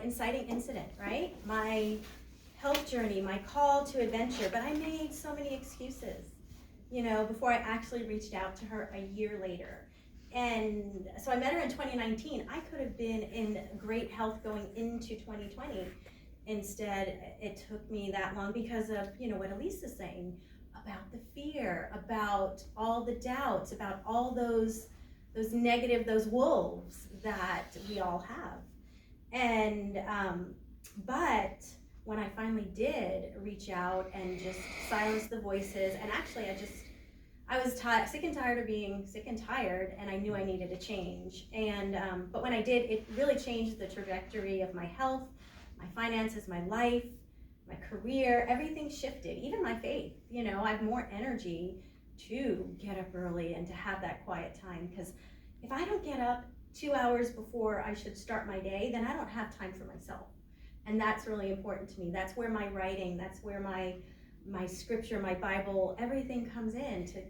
inciting incident, right? My health journey, my call to adventure, but I made so many excuses, before I actually reached out to her a year later. And so I met her in 2019. I could have been in great health going into 2020. Instead, it took me that long because of, what Elise is saying about the fear, about all the doubts, about all those negative, those wolves that we all have. And, but when I finally did reach out and just silence the voices, and actually I was sick and tired of being sick and tired, and I knew I needed a change. And but when I did, it really changed the trajectory of my health, my finances, my life, my career. Everything shifted, even my faith. I have more energy to get up early and to have that quiet time, because if I don't get up 2 hours before I should start my day, then I don't have time for myself. And that's really important to me. That's where my writing, that's where my scripture, my Bible, everything comes in to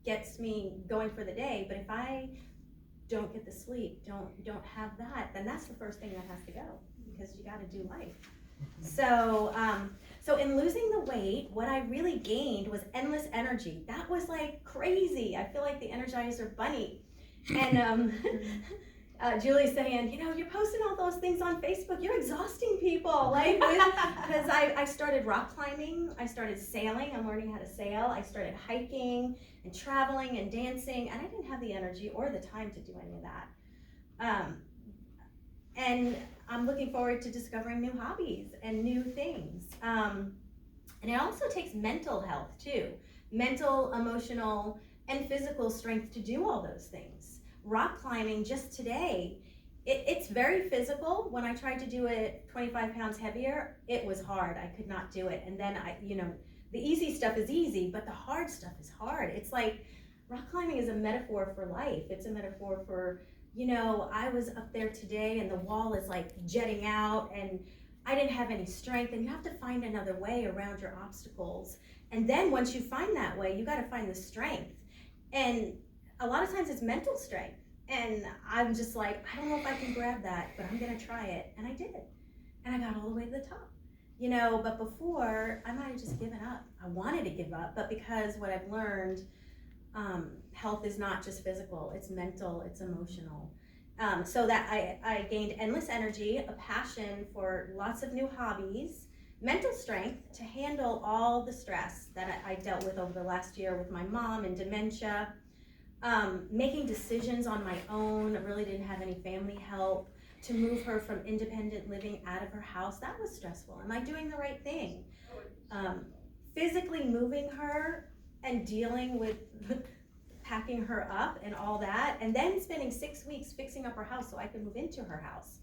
gets me going for the day. But if I don't get the sleep, don't have that, then that's the first thing that has to go, because you got to do life. So in losing the weight, what I really gained was endless energy. That was like crazy. I feel like the Energizer Bunny. And Julie's saying, you're posting all those things on Facebook. You're exhausting people. Because I started rock climbing. I started sailing. I'm learning how to sail. I started hiking and traveling and dancing. And I didn't have the energy or the time to do any of that. And I'm looking forward to discovering new hobbies and new things. And it also takes mental health too. Mental, emotional, and physical strength to do all those things. Rock climbing just today, it's very physical. When I tried to do it 25 pounds heavier, it was hard. I could not do it. And then the easy stuff is easy, but the hard stuff is hard. It's like rock climbing is a metaphor for life. It's a metaphor for, I was up there today and the wall is like jetting out and I didn't have any strength, and you have to find another way around your obstacles. And then once you find that way, you got to find the strength. And a lot of times it's mental strength. And I'm just like, I don't know if I can grab that, but I'm going to try it. And I did. And I got all the way to the top. But before, I might have just given up. I wanted to give up, but because what I've learned, health is not just physical, it's mental, it's emotional. So that I gained endless energy, a passion for lots of new hobbies, mental strength to handle all the stress that I dealt with over the last year with my mom and dementia, making decisions on my own. I really didn't have any family help. To move her from independent living out of her house, that was stressful. Am I doing the right thing? Physically moving her and dealing with packing her up and all that, and then spending 6 weeks fixing up her house so I could move into her house,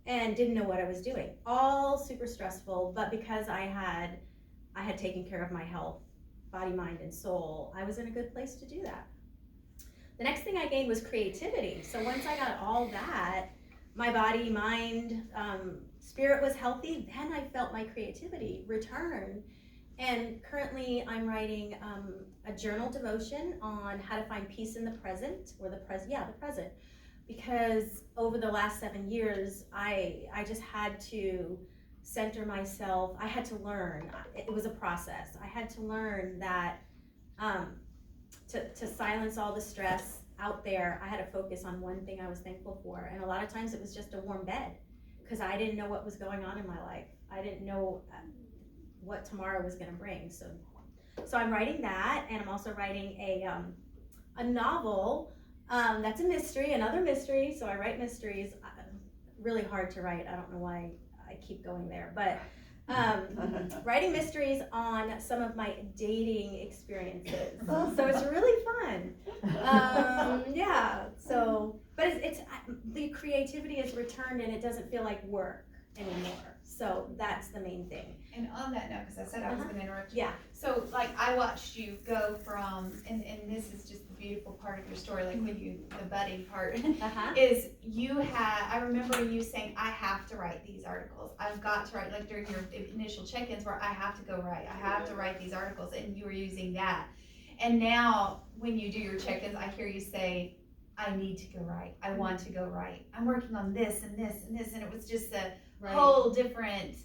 and didn't know what I was doing. All super stressful, but because I had taken care of my health, body, mind, and soul, I was in a good place to do that. The next thing I gained was creativity. So once I got all that, my body, mind, spirit was healthy, then I felt my creativity return. And currently I'm writing a journal devotion on how to find peace in the present, or the present. Because over the last 7 years, I just had to center myself. I had to learn. It was a process. I had to learn that to silence all the stress out there, I had to focus on one thing I was thankful for. And a lot of times it was just a warm bed, because I didn't know what was going on in my life. I didn't know what tomorrow was going to bring. So I'm writing that, and I'm also writing a novel that's a mystery, another mystery. So I write mysteries. Really hard to write. I don't know why I keep going there, but writing mysteries on some of my dating experiences. So it's really fun. But it's the creativity has returned, and it doesn't feel like work anymore. So that's the main thing. And on that note, because I said I was going to interrupt you. Yeah. So I watched you go from, and this is just the beautiful part of your story, when the budding part, is I remember you saying, I have to write these articles. I've got to write, during your initial check-ins where I have to go write. I have to write these articles, and you were using that. And now when you do your check-ins, I hear you say, I need to go write. I want to go write. I'm working on this and this and this. And it was just whole different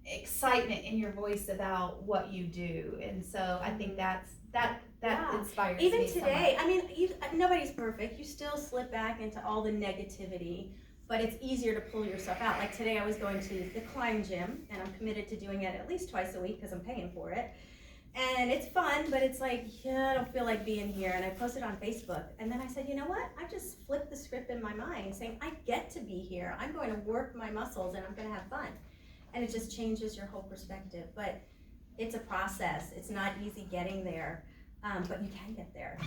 excitement in your voice about what you do. And so I think that inspires even me today. so I mean, nobody's perfect. You still slip back into all the negativity, but it's easier to pull yourself out. Like today I was going to the climb gym, and I'm committed to doing it at least twice a week because I'm paying for it. And it's fun, but it's like, yeah, I don't feel like being here. And I posted on Facebook. And then I said, you know what? I just flipped the script in my mind saying, I get to be here. I'm going to work my muscles and I'm going to have fun. And it just changes your whole perspective. But it's a process. It's not easy getting there, but you can get there.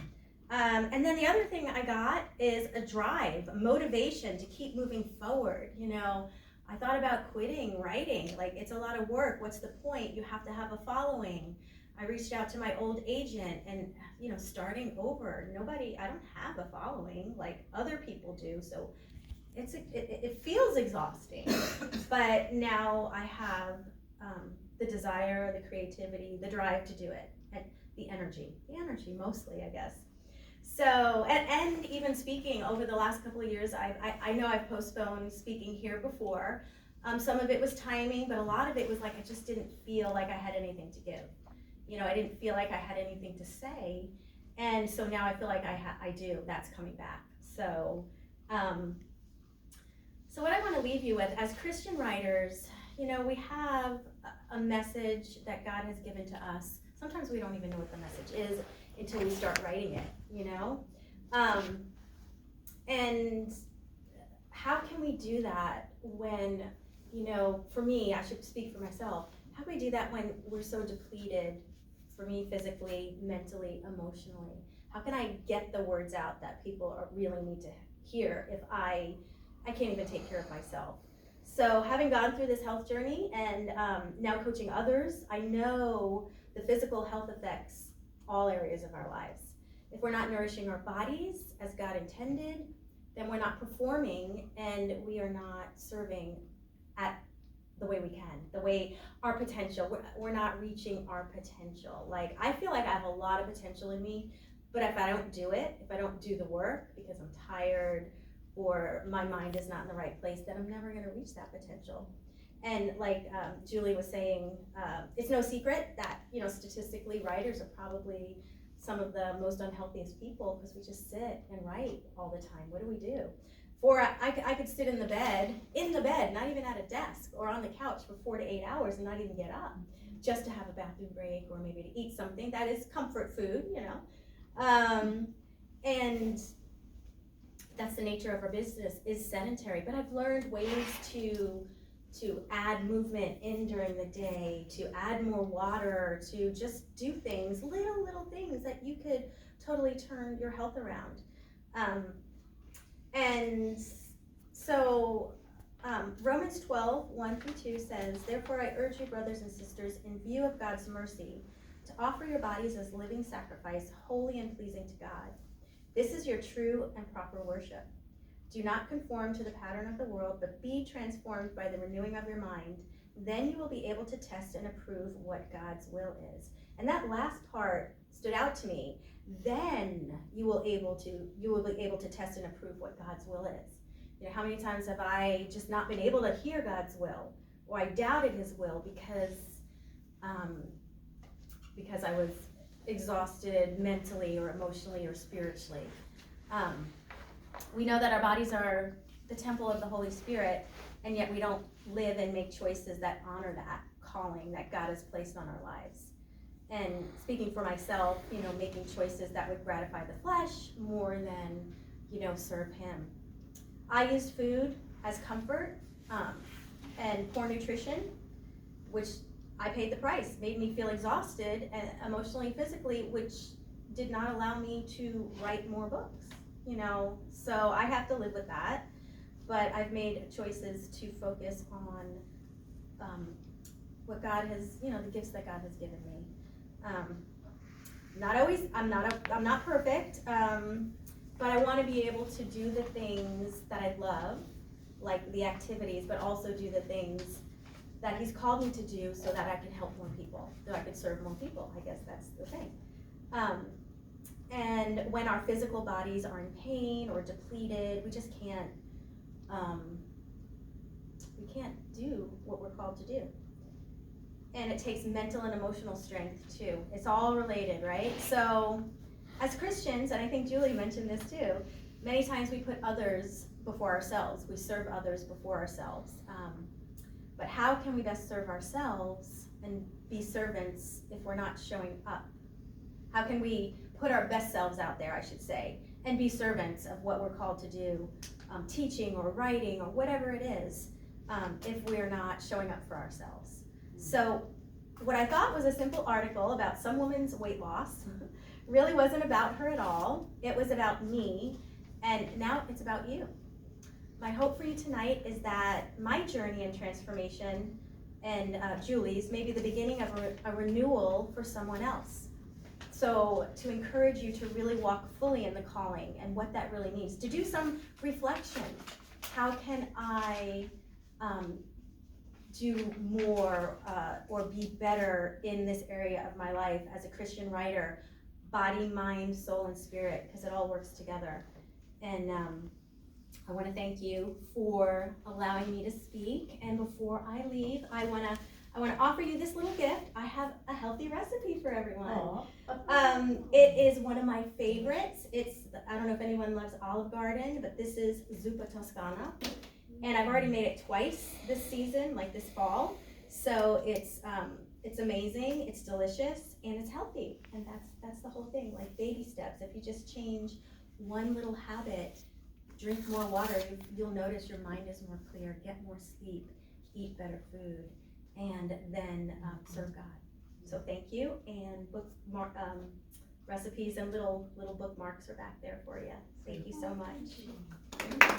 And then the other thing I got is a drive, a motivation to keep moving forward. You know, I thought about quitting writing. Like, it's a lot of work. What's the point? You have to have a following. I reached out to my old agent and, you know, starting over. I don't have a following like other people do. So it feels exhausting, but now I have the desire, the creativity, the drive to do it, and the energy mostly, I guess. So, and even speaking over the last couple of years, I know I've postponed speaking here before. Some of it was timing, but a lot of it was like I just didn't feel like I had anything to give. You know, I didn't feel like I had anything to say, and so now I feel like I do. That's coming back. So, so what I want to leave you with, as Christian writers, you know, we have a message that God has given to us. Sometimes we don't even know what the message is until we start writing it, you know? And how can we do that when, you know, for me, I should speak for myself, how can we do that when we're so depleted, for me, physically, mentally, emotionally? How can I get the words out that people really need to hear if I can't even take care of myself? So having gone through this health journey and now coaching others, I know the physical health affects all areas of our lives. If we're not nourishing our bodies as God intended, then we're not performing and we are not serving at the way we can, the way our potential, we're not reaching our potential. Like, I feel like I have a lot of potential in me, but if I don't do it, if I don't do the work because I'm tired or my mind is not in the right place, then I'm never gonna reach that potential. And like Julie was saying, it's no secret that, you know, statistically writers are probably some of the most unhealthiest people because we just sit and write all the time. What do we do? I could sit in the bed, not even at a desk or on the couch for 4 to 8 hours and not even get up just to have a bathroom break or maybe to eat something that is comfort food, you know. And that's the nature of our business, is sedentary. But I've learned ways to add movement in during the day, to add more water, to just do things, little things that you could totally turn your health around. And so Romans 12, 1-2 says, "Therefore I urge you, brothers and sisters, in view of God's mercy, to offer your bodies as living sacrifice, holy and pleasing to God. This is your true and proper worship. Do not conform to the pattern of the world, but be transformed by the renewing of your mind. Then you will be able to test and approve what God's will is." And that last part stood out to me. Then you will be able to test and approve what God's will is. You know, how many times have I just not been able to hear God's will, or I doubted His will because I was exhausted mentally or emotionally or spiritually. We know that our bodies are the temple of the Holy Spirit, and yet we don't live and make choices that honor that calling that God has placed on our lives. And speaking for myself, you know, making choices that would gratify the flesh more than, you know, serve Him. I used food as comfort and poor nutrition, which I paid the price, made me feel exhausted and emotionally, physically, which did not allow me to write more books, you know. So I have to live with that, but I've made choices to focus on what God has, you know, the gifts that God has given me. Not always, I'm not perfect, but I want to be able to do the things that I love, like the activities, but also do the things that He's called me to do so that I can help more people, so I can serve more people. I guess that's the thing. And when our physical bodies are in pain or depleted, we just can't we can't do what we're called to do. And it takes mental and emotional strength too. It's all related, right? So as Christians, and I think Julie mentioned this too, many times we put others before ourselves. We serve others before ourselves. But how can we best serve ourselves and be servants if we're not showing up? How can we put our best selves out there, I should say, and be servants of what we're called to do, teaching or writing or whatever it is, if we're not showing up for ourselves? So what I thought was a simple article about some woman's weight loss really wasn't about her at all. It was about me, and now it's about you. My hope for you tonight is that my journey and transformation and Julie's may be the beginning of a renewal for someone else. So to encourage you to really walk fully in the calling and what that really means, to do some reflection. How can I do more or be better in this area of my life as a Christian writer? Body, mind, soul, and spirit, because it all works together. And I want to thank you for allowing me to speak. And before I leave, I want to offer you this little gift. I have a healthy recipe for everyone. It is one of my favorites. I don't know if anyone loves Olive Garden, but this is zuppa Toscana. And I've already made it twice this season, like this fall. So it's amazing, it's delicious, and it's healthy. And that's the whole thing, like baby steps. If you just change one little habit, drink more water, you'll notice your mind is more clear, get more sleep, eat better food, and then serve God. So thank you, and recipes and little bookmarks are back there for you. Thank you so much.